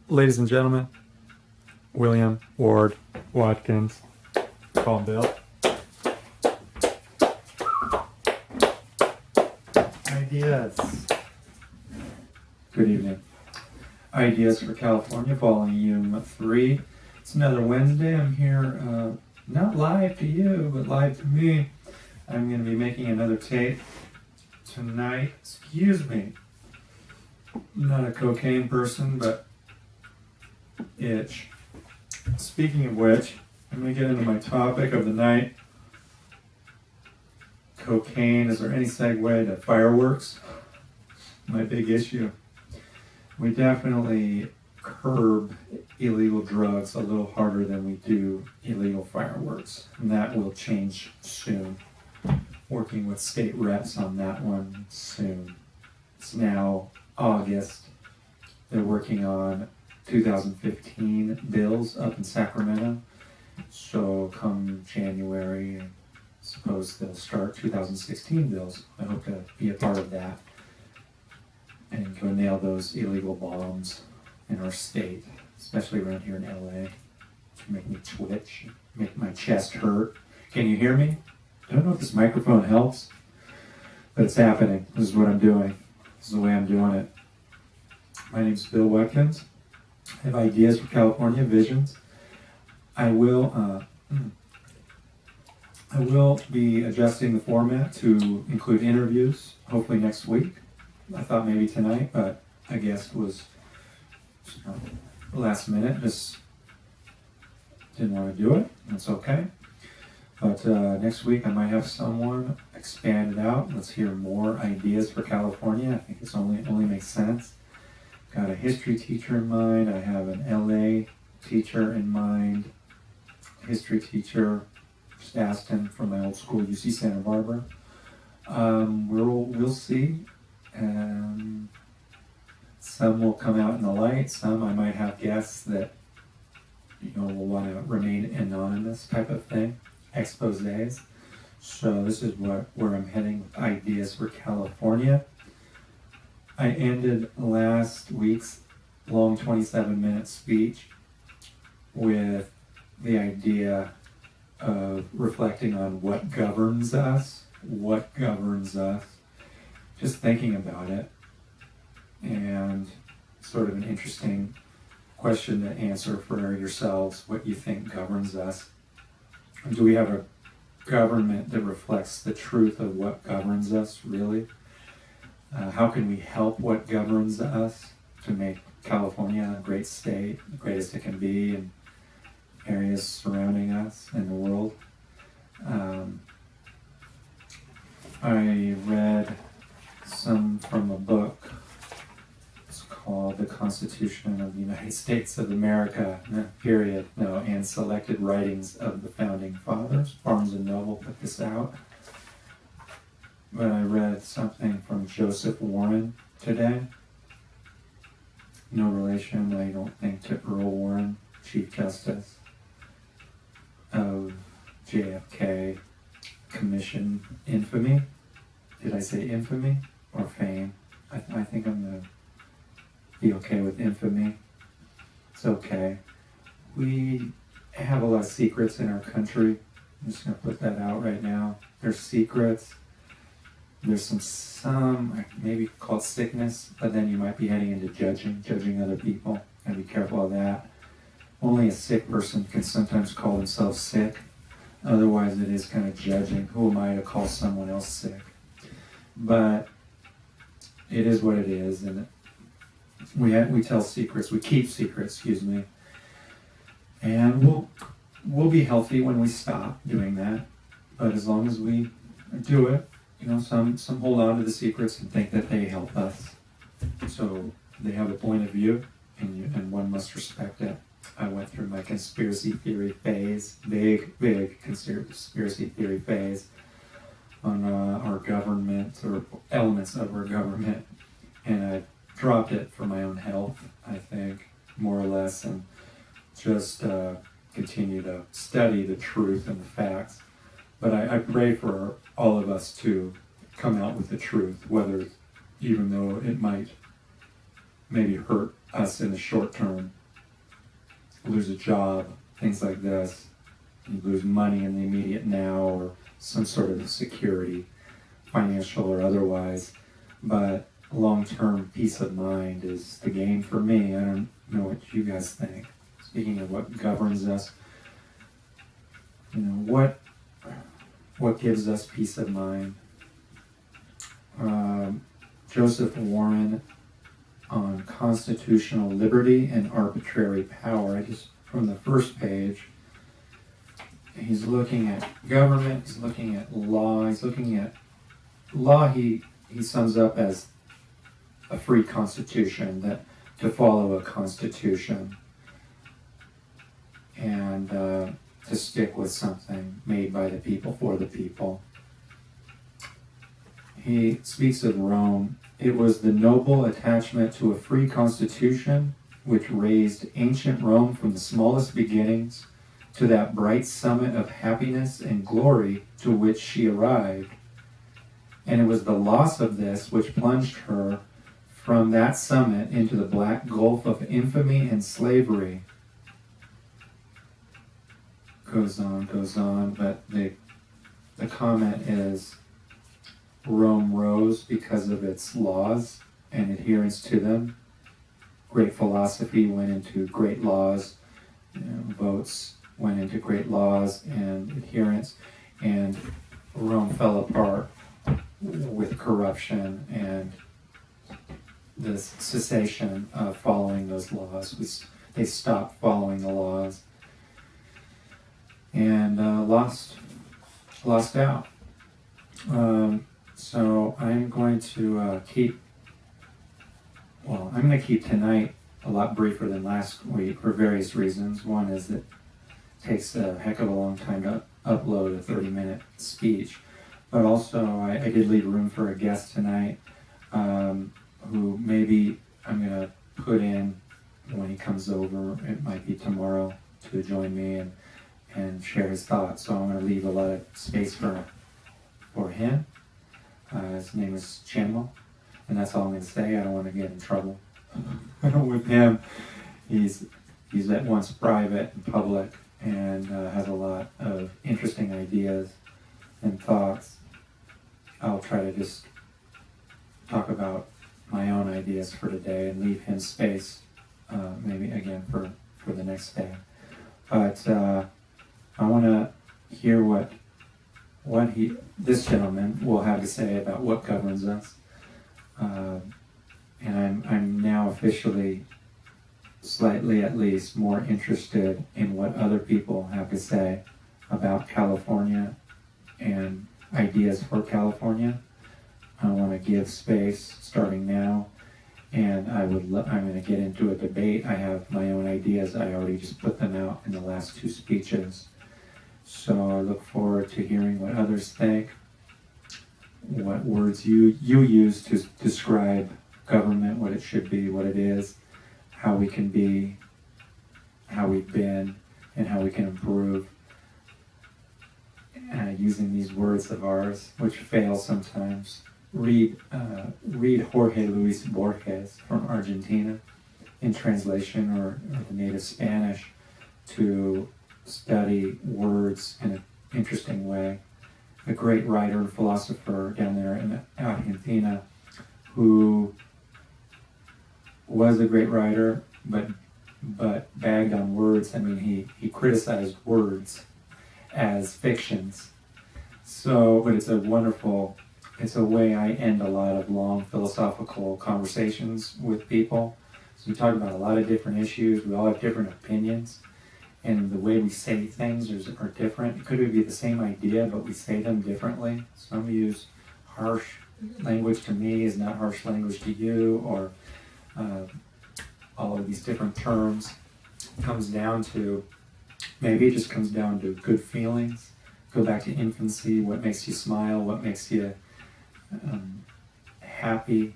Ladies and gentlemen, William Ward Watkins. Call him Bill. Ideas. Good evening. Ideas for California, Volume 3. It's another Wednesday. I'm here, not live to you, but live to me. I'm going to be making another tape tonight. Excuse me. I'm not a cocaine person, but itch. Speaking of which, I'm going to get into my topic of the night. Cocaine. Is there any segue to fireworks? My big issue. We definitely curb illegal drugs a little harder than we do illegal fireworks. And that will change soon. Working with state reps on that one soon. It's now August. They're working on 2015 bills up in Sacramento. So come January, I suppose they'll start 2016 bills. I hope to be a part of that and go nail those illegal bombs in our state, especially around here in LA. To make me twitch, make my chest hurt. Can you hear me? I don't know if this microphone helps, but it's happening. This is what I'm doing. This is the way I'm doing it. My name's Bill Watkins. I have ideas for California, visions. I will be adjusting the format to include interviews, hopefully next week. I thought maybe tonight, but I guess was last minute. Just didn't want to do it. That's okay. But next week I might have someone expand it out. Let's hear more ideas for California. I think it only makes sense. Got a history teacher in mind. I have an LA teacher in mind. History teacher, just asked him from my old school, UC Santa Barbara. We'll see. Some will come out in the light. Some I might have guests that will want to remain anonymous type of thing. Exposés. So this is where I'm heading with ideas for California. I ended last week's long 27-minute speech with the idea of reflecting on what governs us. What governs us. Just thinking about it. And sort of an interesting question to answer for yourselves, what you think governs us. Do we have a government that reflects the truth of what governs us, really? How can we help what governs us to make California a great state, the greatest it can be, and areas surrounding us in the world? I read some from a book. It's called The Constitution of the United States of America, and Selected Writings of the Founding Fathers. Barnes & Noble put this out. But I read something from Joseph Warren today. No relation, I don't think, to Earl Warren, Chief Justice of JFK Commission infamy. Did I say infamy or fame? I think I'm going to be okay with infamy. It's okay. We have a lot of secrets in our country. I'm just going to put that out right now. There's secrets. There's some maybe called sickness, but then you might be heading into judging other people. Gotta be careful of that. Only a sick person can sometimes call themselves sick. Otherwise, it is kind of judging. Who am I to call someone else sick? But it is what it is, and we tell secrets. We keep secrets. And we'll be healthy when we stop doing that. But as long as we do it, some hold on to the secrets and think that they help us. So they have a point of view, and one must respect it. I went through my conspiracy theory phase, big conspiracy theory phase on our government or elements of our government, and I dropped it for my own health, I think, more or less, and just continue to study the truth and the facts. But I pray for all of us to come out with the truth, whether, even though it might maybe hurt us in the short term, lose a job, things like this. You lose money in the immediate now or some sort of security, financial or otherwise. But long-term peace of mind is the game for me. I don't know what you guys think. Speaking of what governs us, what gives us peace of mind? Joseph Warren on constitutional liberty and arbitrary power. From the first page, he's looking at government, he's looking at law, he sums up as a free constitution, that to follow a constitution and to stick with something made by the people for the people. He speaks of Rome. It was the noble attachment to a free constitution which raised ancient Rome from the smallest beginnings to that bright summit of happiness and glory to which she arrived. And it was the loss of this which plunged her from that summit into the black gulf of infamy and slavery. Goes on, but the comment is Rome rose because of its laws and adherence to them. Great philosophy went into great laws, votes went into great laws and adherence, and Rome fell apart with corruption and the cessation of following those laws. They stopped following the laws and lost out. So I'm going to keep tonight a lot briefer than last week for various reasons. One is that it takes a heck of a long time to upload a 30-minute speech. But also, I did leave room for a guest tonight who maybe I'm going to put in when he comes over. It might be tomorrow to join me and share his thoughts. So I'm going to leave a lot of space for him. His name is Chenmo, and that's all I'm going to say. I don't want to get in trouble with him. He's at once private and public and has a lot of interesting ideas and thoughts. I'll try to just talk about my own ideas for today and leave him space maybe again for the next day. But I want to hear what this gentleman will have to say about what governs us. And I'm now officially, slightly at least, more interested in what other people have to say about California and ideas for California. I want to give space starting now, and I'm going to get into a debate. I have my own ideas. I already just put them out in the last two speeches. So I look forward to hearing what others think, what words you use to describe government, what it should be, what it is, how we can be, how we've been, and how we can improve. Using these words of ours, which fail sometimes. Read Jorge Luis Borges from Argentina in translation or the native Spanish to study words in an interesting way. A great writer and philosopher down there in Argentina who was a great writer, but bagged on words. I mean, he criticized words as fictions. So, but it's a way I end a lot of long philosophical conversations with people. So we talk about a lot of different issues. We all have different opinions. And the way we say things are different. It could be the same idea, but we say them differently. Some use harsh language to me is not harsh language to you, or all of these different terms. Maybe it just comes down to good feelings. Go back to infancy, what makes you smile, what makes you happy,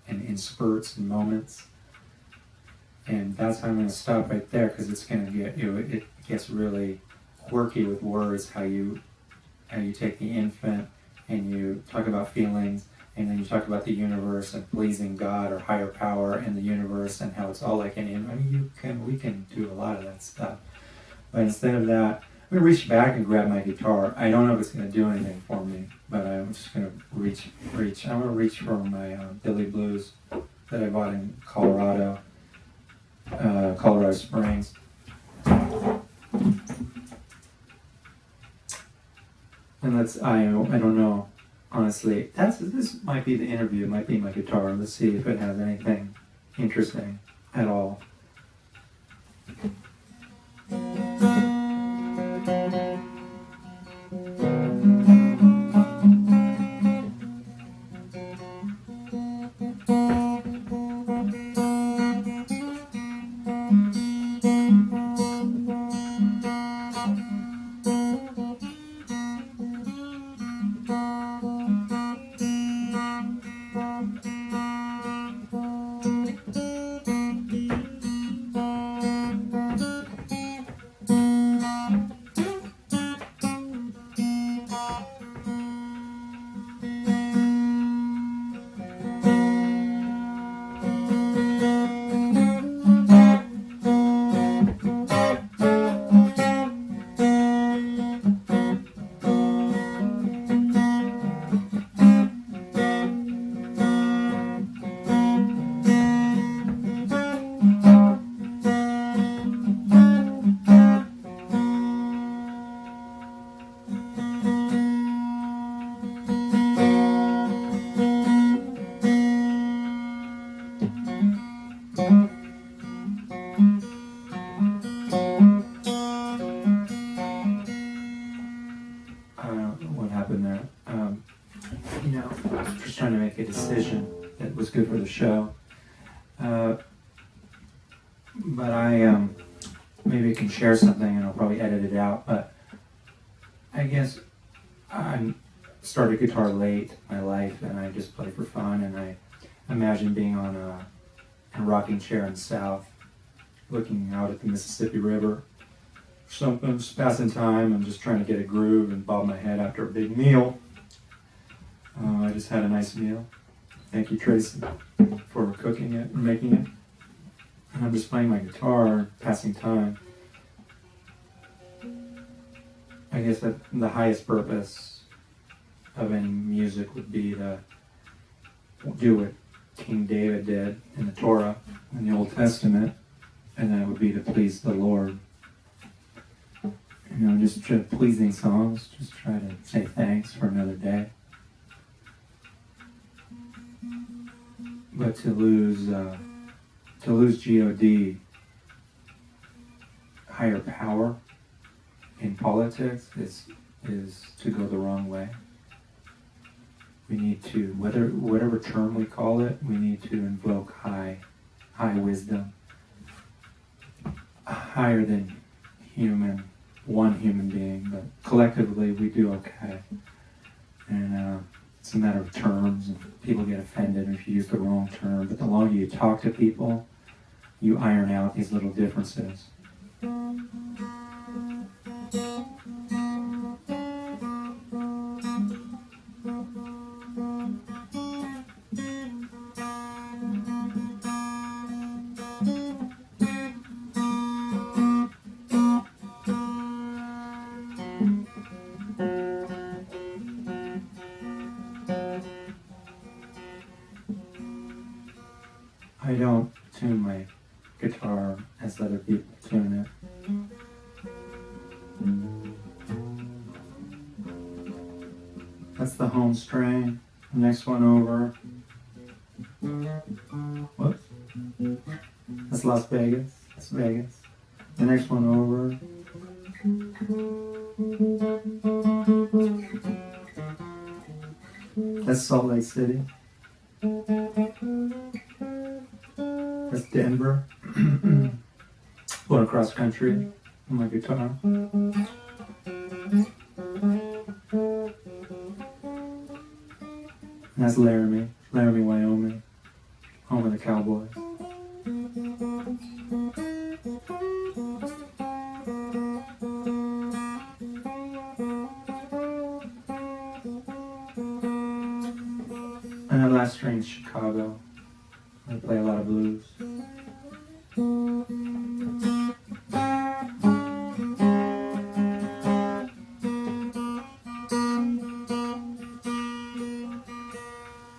and in spurts and moments. And that's how I'm going to stop right there, because it's going to get it gets really quirky with words. How you take the infant and you talk about feelings, And then you talk about the universe and pleasing God or higher power in the universe and how it's all like an I mean, we can do a lot of that stuff. But instead of that, I'm gonna reach back and grab my guitar. I don't know if it's gonna do anything for me, but I'm just gonna reach. I'm gonna reach for my Billy Blues that I bought in Colorado Springs. And I don't know, honestly. This might be the interview. It might be my guitar. Let's see if it has anything interesting at all. What happened there? I was just trying to make a decision that was good for the show. But I maybe I can share something and I'll probably edit it out. But I guess I started guitar late in my life and I just play for fun. And I imagine being on a rocking chair in the South, looking out at the Mississippi River. Something, just passing time and just trying to get a groove and bob my head after a big meal. I just had a nice meal. Thank you, Tracy, for cooking it and making it. And I'm just playing my guitar, passing time. I guess that the highest purpose of any music would be to do what King David did in the Torah, in the Old Testament, and that would be to please the Lord. Just pleasing songs, just try to say thanks for another day. But to lose God, higher power in politics is to go the wrong way. We need to, whatever term we call it, we need to invoke high wisdom, higher than one human being, but collectively we do okay. And it's a matter of terms, and people get offended if you use the wrong term, but the longer you talk to people, you iron out these little differences. I don't tune my guitar as other people tune it. That's the home string. The next one over. Whoops. That's Las Vegas. That's Vegas. The next one over. That's Salt Lake City. That's Denver. Going across country on my guitar. And that's Laramie, Wyoming, home of the Cowboys. Chicago. I play a lot of blues.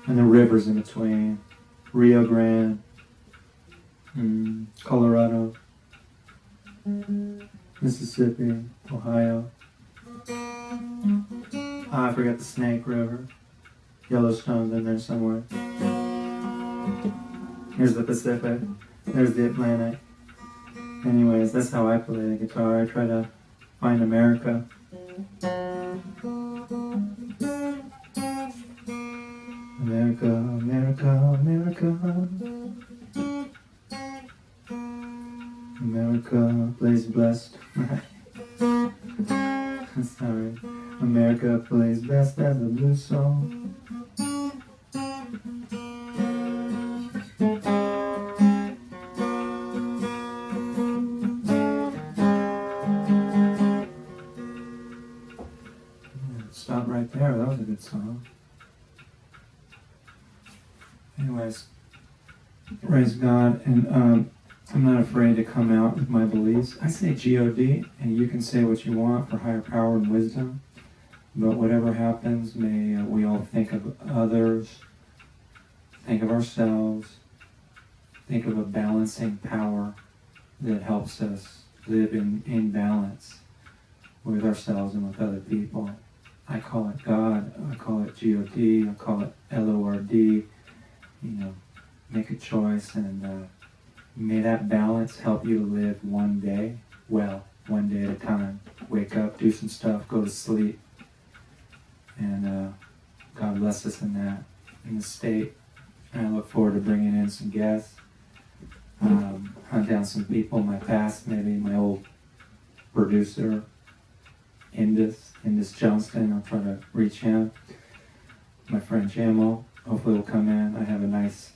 And the rivers in between. Rio Grande, Colorado, Mississippi, Ohio. I forgot the Snake River. Yellowstone's in there somewhere. Here's the Pacific. There's the Atlantic. Anyways, that's how I play the guitar. I try to find America. America, America, America. America plays blessed. Sorry. America plays best as a blues song. Stop right there. That was a good song. Anyways, praise God, and I'm not afraid to come out with my beliefs. I say G-O-D, and you can say what you want for higher power and wisdom, but whatever happens, may we all think of others, think of ourselves, think of a balancing power that helps us live in balance with ourselves and with other people. I call it God, I call it G-O-D, I call it L-O-R-D. Make a choice, and may that balance help you to live one day well, one day at a time. Wake up, do some stuff, go to sleep, and God bless us in the state. And I look forward to bringing in some guests, hunt down some people in my past, maybe my old producer, Indus Johnston. I'll try to reach him. My friend Jamo, hopefully will come in. I have a nice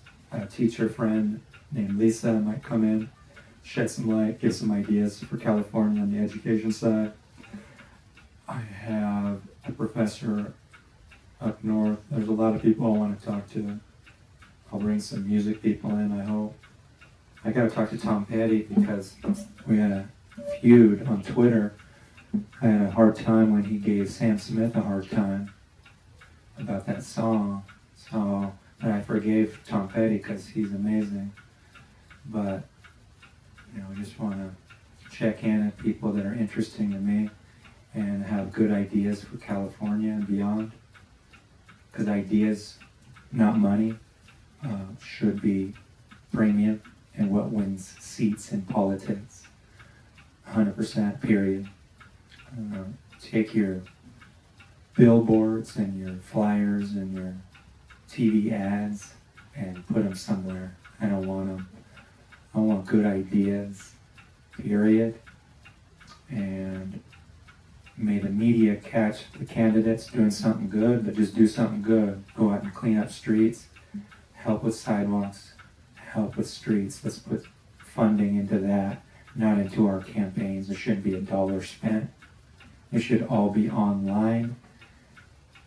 teacher friend named Lisa, might come in, shed some light, give some ideas for California on the education side. I have a professor up north. There's a lot of people I want to talk to. I'll bring some music people in, I hope. I got to talk to Tom Petty because we had a feud on Twitter. I had a hard time when he gave Sam Smith a hard time about that song. So, and I forgave Tom Petty because he's amazing. But, I just want to check in at people that are interesting to me and have good ideas for California and beyond. Because ideas, not money, should be premium and what wins seats in politics. 100%, period. Take your billboards and your flyers and your TV ads and put them somewhere. I don't want them. I want good ideas, period. And may the media catch the candidates doing something good, but just do something good. Go out and clean up streets, help with sidewalks, help with streets. Let's put funding into that, not into our campaigns. There shouldn't be $1 spent. It should all be online.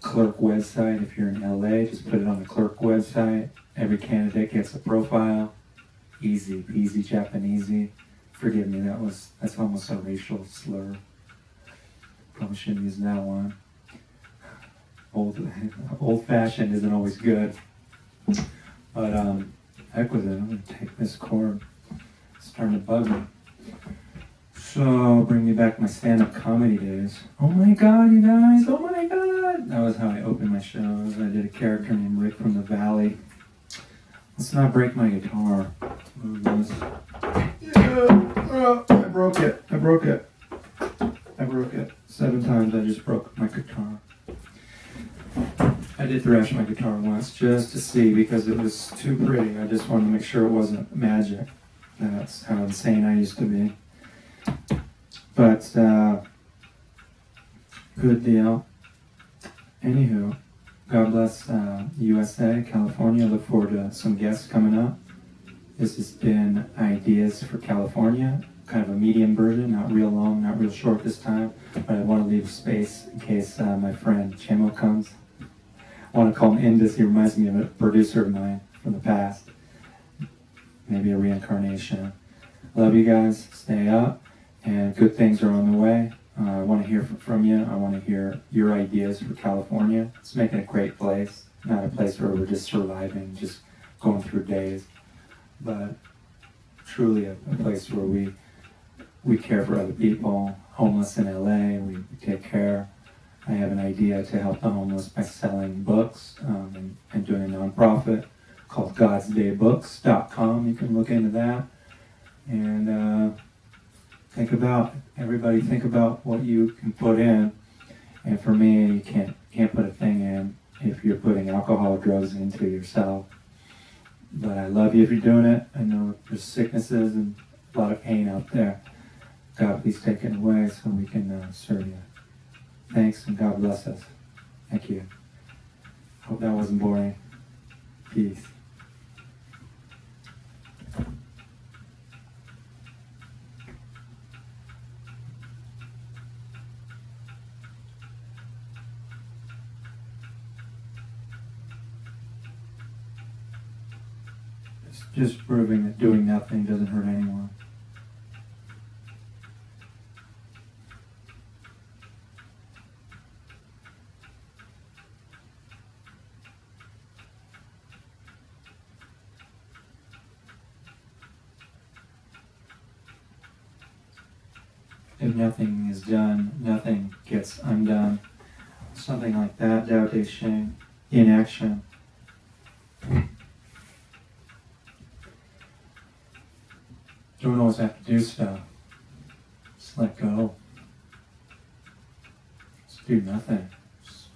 Clerk website, if you're in LA, just put it on the clerk website. Every candidate gets a profile. Easy peasy Japanesey. Forgive me, that's almost a racial slur. Probably shouldn't use that one. Old fashioned isn't always good. But heck with it, I'm gonna take this cord. It's starting to bug me. So, bring me back my stand-up comedy days. Oh my God, you guys, oh my God! That was how I opened my shows. I did a character named Rick from the Valley. Let's not break my guitar. Move this. Yeah, I broke it. 7 times I just broke my guitar. I did thrash my guitar once just to see because it was too pretty. I just wanted to make sure it wasn't magic. That's how insane I used to be. But, good deal. Anywho, God bless USA, California. Look forward to some guests coming up. This has been Ideas for California, kind of a medium version, not real long, not real short this time, but I want to leave space in case my friend Chemo comes. want to call him Indus. He reminds me of a producer of mine from the past. Maybe a reincarnation. Love you guys. Stay up. And good things are on the way. I want to hear from you. I want to hear your ideas for California. Let's make it a great place. Not a place where we're just surviving, just going through days. But truly a place where we care for other people. Homeless in LA, we take care. I have an idea to help the homeless by selling books and doing a nonprofit called godsdaybooks.com. You can look into that. And think about what you can put in. And for me, you can't put a thing in if you're putting alcohol or drugs into yourself. But I love you if you're doing it. I know there's sicknesses and a lot of pain out there. God, please take it away so we can serve you. Thanks, and God bless us. Thank you. Hope that wasn't boring. Peace. It's just proving that doing nothing doesn't hurt anyone. If nothing is done, nothing gets undone. Something like that, Tao Te Ching, inaction. Don't always have to do stuff. Just let go. Just do nothing. It's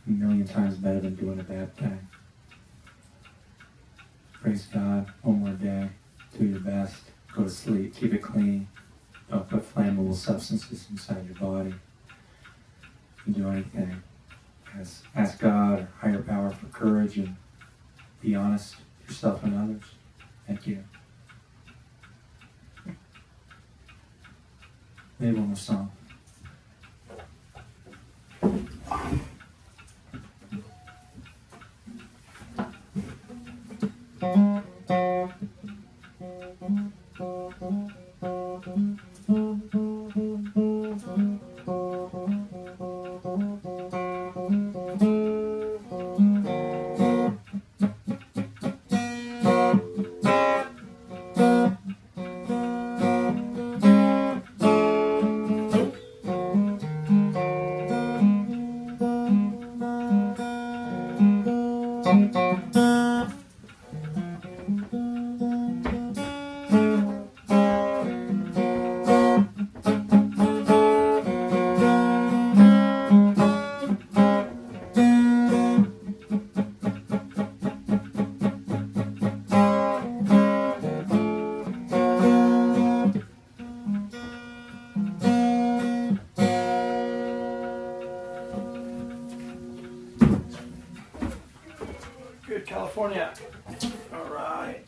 a million times better than doing a bad thing. Praise God. One more day. Do your best. Go to sleep. Keep it clean. Don't put flammable substances inside your body. You can do anything. Ask God or higher power for courage and be honest with yourself and others. Thank you. Maybe one more song. Good, California. All right.